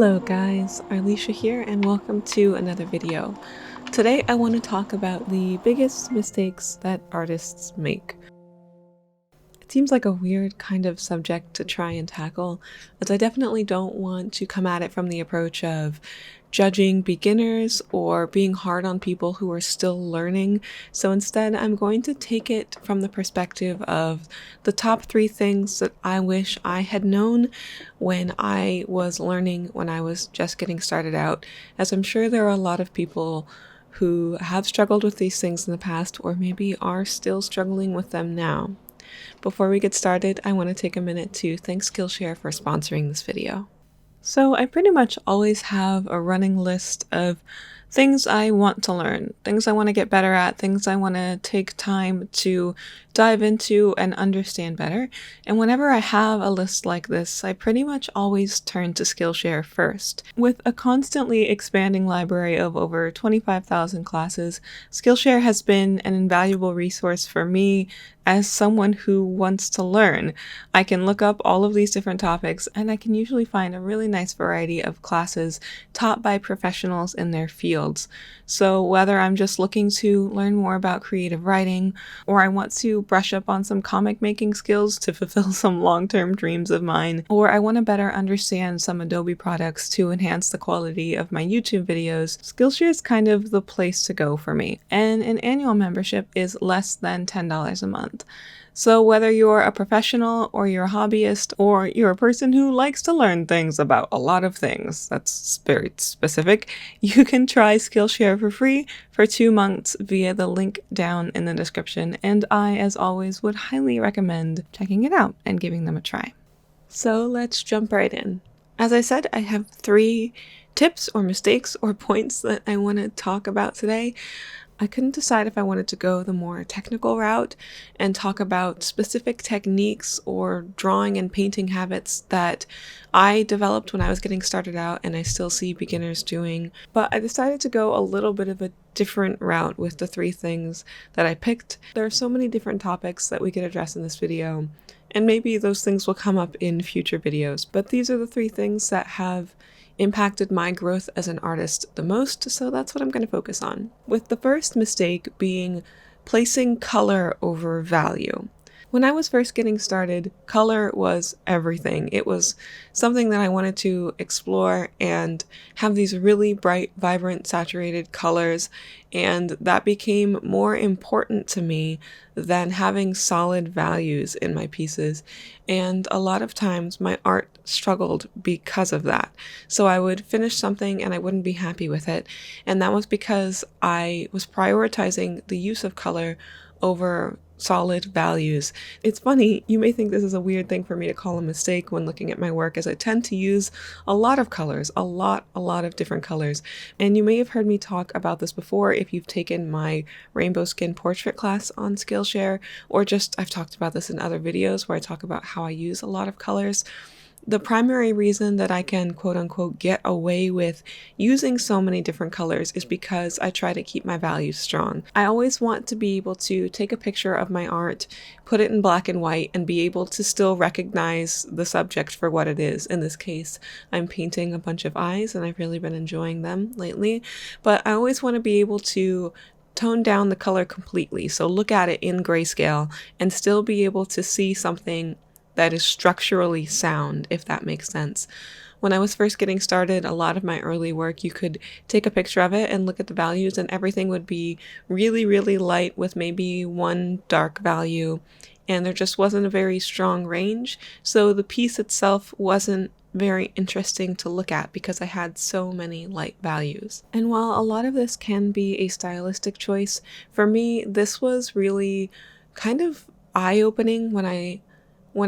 Hello guys, Arleesha here and welcome to another video. Today I want to talk about the biggest mistakes that artists make. It seems like a weird kind of subject to try and tackle, as I definitely don't want to come at it from the approach of judging beginners or being hard on people who are still learning. So instead, I'm going to take it from the perspective of the top 3 things that I wish I had known when I was learning, when I was just getting started out, as I'm sure there are a lot of people who have struggled with these things in the past or maybe are still struggling with them now. Before we get started, I want to take a minute to thank Skillshare for sponsoring this video. So I pretty much always have a running list of things I want to learn, things I want to get better at, things I want to take time to dive into and understand better. And whenever I have a list like this, I pretty much always turn to Skillshare first. With a constantly expanding library of over 25,000 classes, Skillshare has been an invaluable resource for me as someone who wants to learn. I can look up all of these different topics and I can usually find a really nice variety of classes taught by professionals in their fields. So whether I'm just looking to learn more about creative writing, or I want to brush up on some comic making skills to fulfill some long-term dreams of mine, or I want to better understand some Adobe products to enhance the quality of my YouTube videos, Skillshare is kind of the place to go for me. And an annual membership is less than $10 a month. So whether you're a professional or you're a hobbyist or you're a person who likes to learn things about a lot of things, that's very specific, you can try Skillshare for free for 2 months via the link down in the description, and I, as always, would highly recommend checking it out and giving them a try. So let's jump right in. As I said, I have 3 tips or mistakes or points that I want to talk about today. I couldn't decide if I wanted to go the more technical route and talk about specific techniques or drawing and painting habits that I developed when I was getting started out and I still see beginners doing, but I decided to go a little bit of a different route with the 3 things that I picked. There are so many different topics that we could address in this video, and maybe those things will come up in future videos, but these are the 3 things that have impacted my growth as an artist the most, so that's what I'm going to focus on. With the first mistake being placing color over value. When I was first getting started, color was everything. It was something that I wanted to explore and have these really bright, vibrant, saturated colors, and that became more important to me than having solid values in my pieces. And a lot of times my art struggled because of that. So I would finish something and I wouldn't be happy with it, and that was because I was prioritizing the use of color over solid values. It's funny, you may think this is a weird thing for me to call a mistake when looking at my work, as I tend to use a lot of colors, a lot of different colors. And you may have heard me talk about this before if you've taken my rainbow skin portrait class on Skillshare, or just I've talked about this in other videos where I talk about how I use a lot of colors. The primary reason that I can quote-unquote get away with using so many different colors is because I try to keep my values strong. I always want to be able to take a picture of my art, put it in black and white, and be able to still recognize the subject for what it is. In this case, I'm painting a bunch of eyes, and I've really been enjoying them lately, but I always want to be able to tone down the color completely, so look at it in grayscale and still be able to see something that is structurally sound, if that makes sense. When I was first getting started, a lot of my early work, you could take a picture of it and look at the values and everything would be really, really light with maybe one dark value, and there just wasn't a very strong range, so the piece itself wasn't very interesting to look at because I had so many light values. And while a lot of this can be a stylistic choice, for me, this was really kind of eye-opening when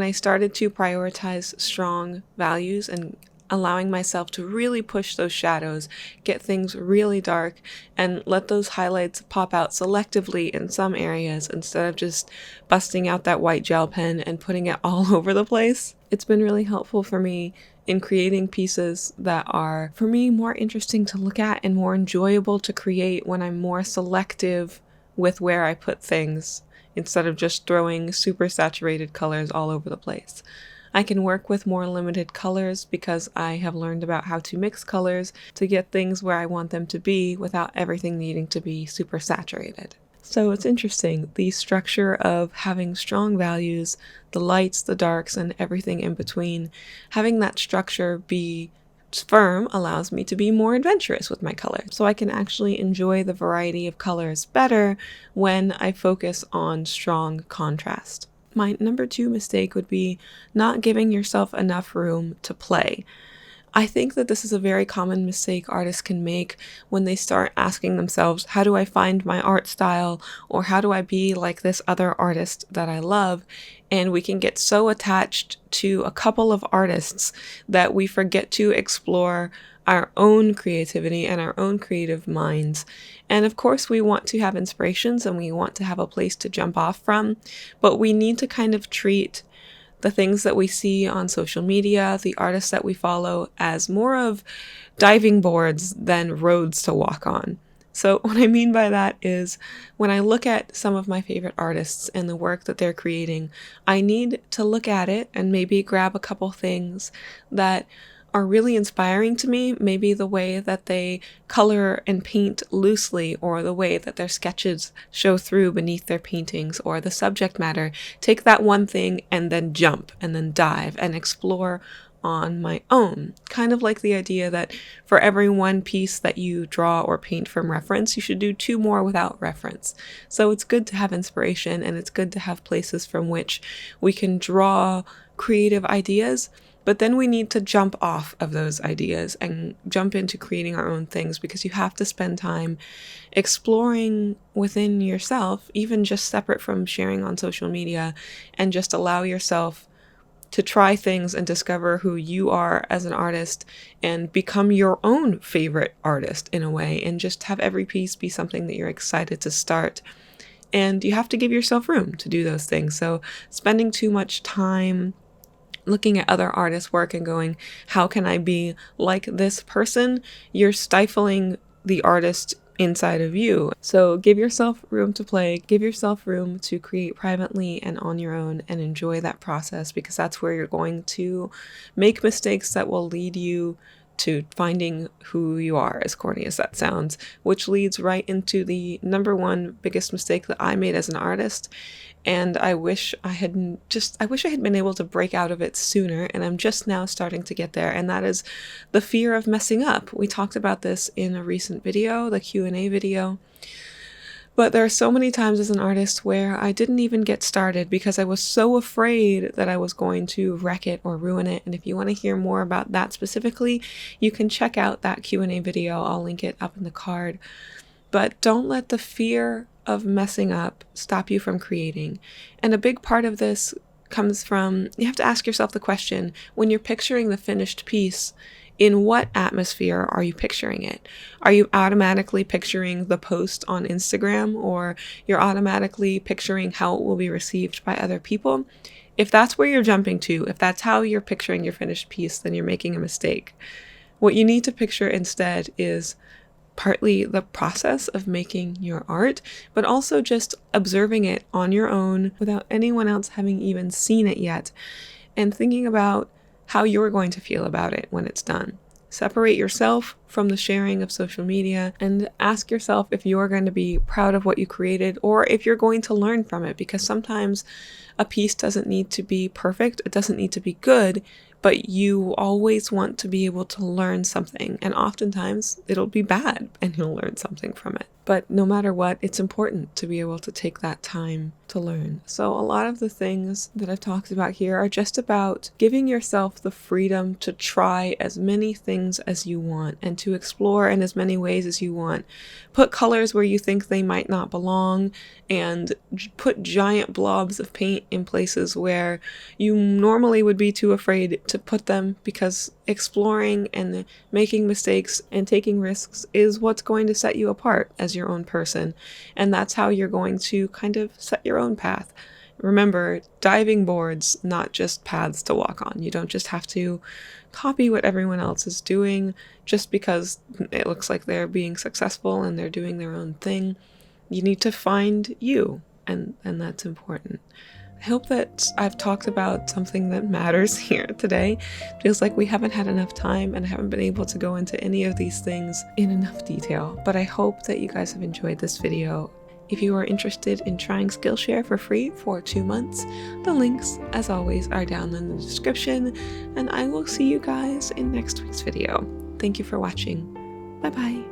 I started to prioritize strong values and allowing myself to really push those shadows, get things really dark, and let those highlights pop out selectively in some areas instead of just busting out that white gel pen and putting it all over the place. It's been really helpful for me in creating pieces that are, for me, more interesting to look at and more enjoyable to create when I'm more selective with where I put things, instead of just throwing super saturated colors all over the place. I can work with more limited colors because I have learned about how to mix colors to get things where I want them to be without everything needing to be super saturated. So it's interesting, the structure of having strong values, the lights, the darks, and everything in between, having that structure be firm allows me to be more adventurous with my color. So I can actually enjoy the variety of colors better when I focus on strong contrast. My number 2 mistake would be not giving yourself enough room to play. I think that this is a very common mistake artists can make when they start asking themselves, how do I find my art style? Or how do I be like this other artist that I love? And we can get so attached to a couple of artists that we forget to explore our own creativity and our own creative minds. And of course, we want to have inspirations and we want to have a place to jump off from, but we need to kind of treat the things that we see on social media, the artists that we follow, as more of diving boards than roads to walk on. So what I mean by that is when I look at some of my favorite artists and the work that they're creating, I need to look at it and maybe grab a couple things that are really inspiring to me, maybe the way that they color and paint loosely, or the way that their sketches show through beneath their paintings, or the subject matter. Take that one thing and then jump and then dive and explore on my own. Kind of like the idea that for every one piece that you draw or paint from reference, you should do 2 more without reference. So it's good to have inspiration, and it's good to have places from which we can draw creative ideas. But then we need to jump off of those ideas and jump into creating our own things, because you have to spend time exploring within yourself, even just separate from sharing on social media, and just allow yourself to try things and discover who you are as an artist and become your own favorite artist in a way, and just have every piece be something that you're excited to start. And you have to give yourself room to do those things. So spending too much time looking at other artists' work and going, how can I be like this person? You're stifling the artist inside of you. So give yourself room to play, give yourself room to create privately and on your own, and enjoy that process, because that's where you're going to make mistakes that will lead you to finding who you are, as corny as that sounds, which leads right into the number 1 biggest mistake that I made as an artist. And I wish I had been able to break out of it sooner, and I'm just now starting to get there, and that is the fear of messing up. We talked about this in a recent video, the Q&A video. But there are so many times as an artist where I didn't even get started because I was so afraid that I was going to wreck it or ruin it. And if you want to hear more about that specifically, you can check out that Q&A video. I'll link it up in the card. But don't let the fear of messing up stop you from creating. And a big part of this comes from, you have to ask yourself the question, when you're picturing the finished piece, in what atmosphere are you picturing it? Are you automatically picturing the post on Instagram, or you're automatically picturing how it will be received by other people? If that's where you're jumping to, if that's how you're picturing your finished piece, then you're making a mistake. What you need to picture instead is partly the process of making your art, but also just observing it on your own without anyone else having even seen it yet, and thinking about how you're going to feel about it when it's done. Separate yourself from the sharing of social media and ask yourself if you're going to be proud of what you created, or if you're going to learn from it, because sometimes a piece doesn't need to be perfect, it doesn't need to be good, but you always want to be able to learn something, and oftentimes it'll be bad and you'll learn something from it. But no matter what, it's important to be able to take that time to learn. So a lot of the things that I've talked about here are just about giving yourself the freedom to try as many things as you want and to explore in as many ways as you want. Put colors where you think they might not belong, and put giant blobs of paint in places where you normally would be too afraid to put them, because exploring and making mistakes and taking risks is what's going to set you apart as your own person. And that's how you're going to kind of set your own path. Remember, diving boards, not just paths to walk on. You don't just have to copy what everyone else is doing just because it looks like they're being successful and they're doing their own thing. You need to find you, and that's important. I I hope that I've talked about something that matters here today. It feels like we haven't had enough time and I haven't been able to go into any of these things in enough detail, but I hope that you guys have enjoyed this video. If you are interested in trying Skillshare for free for 2 months, the links, as always, are down in the description, and I will see you guys in next week's video. Thank you for watching. Bye bye.